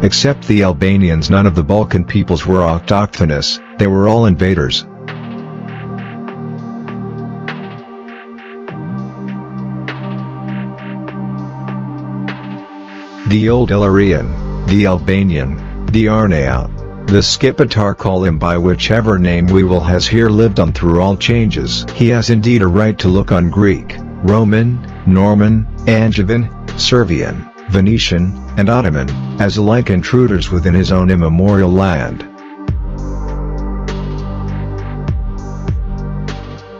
Except the Albanians, none of the Balkan peoples were autochthonous, they were all invaders. The Old Illyrian, the Albanian, the Arnaut, the Skipitar, call him by whichever name we will, has here lived on through all changes. He has indeed a right to look on Greek, Roman, Norman, Angevin, Servian, Venetian, and Ottoman, as alike intruders within his own immemorial land.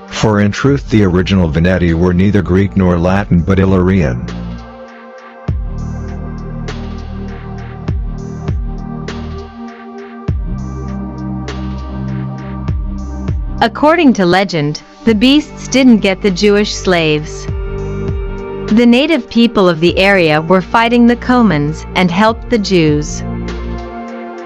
For in truth the original Veneti were neither Greek nor Latin but Illyrian. According to legend, the beasts didn't get the Jewish slaves. The native people of the area were fighting the Comans and helped the Jews.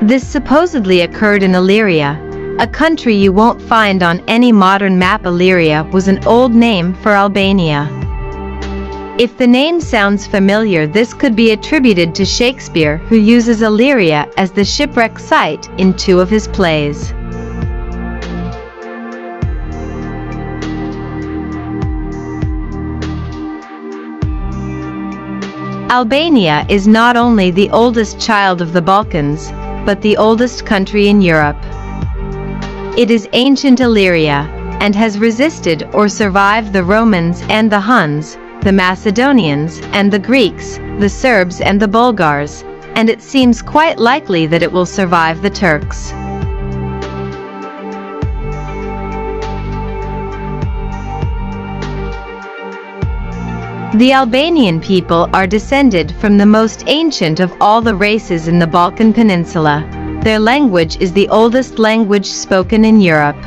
This supposedly occurred in Illyria, a country you won't find on any modern map. Illyria was an old name for Albania. If the name sounds familiar, this could be attributed to Shakespeare, who uses Illyria as the shipwreck site in 2 of his plays. Albania is not only the oldest child of the Balkans, but the oldest country in Europe. It is ancient Illyria, and has resisted or survived the Romans and the Huns, the Macedonians and the Greeks, the Serbs and the Bulgars, and it seems quite likely that it will survive the Turks. The Albanian people are descended from the most ancient of all the races in the Balkan Peninsula. Their language is the oldest language spoken in Europe.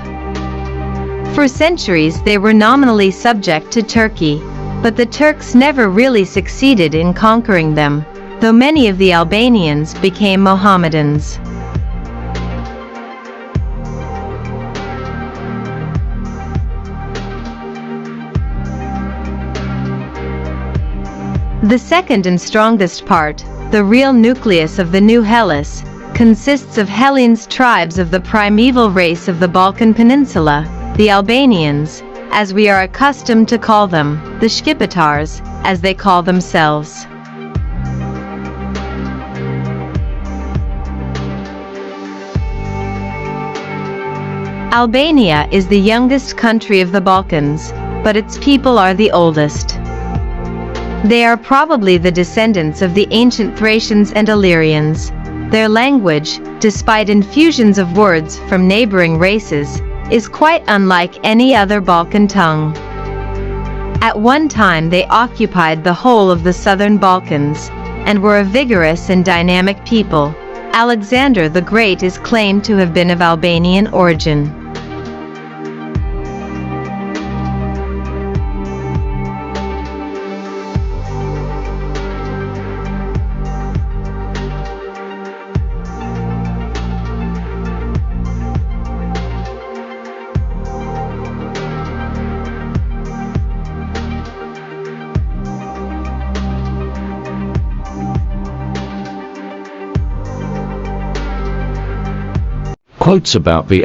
For centuries they were nominally subject to Turkey, but the Turks never really succeeded in conquering them, though many of the Albanians became Mohammedans. The second and strongest part, the real nucleus of the New Hellas, consists of Hellenes, tribes of the primeval race of the Balkan Peninsula, the Albanians, as we are accustomed to call them, the Shqiptars, as they call themselves. Albania is the youngest country of the Balkans, but its people are the oldest. They are probably the descendants of the ancient Thracians and Illyrians. Their language, despite infusions of words from neighboring races, is quite unlike any other Balkan tongue. At one time they occupied the whole of the southern Balkans, and were a vigorous and dynamic people. Alexander the Great is claimed to have been of Albanian origin. Quotes about the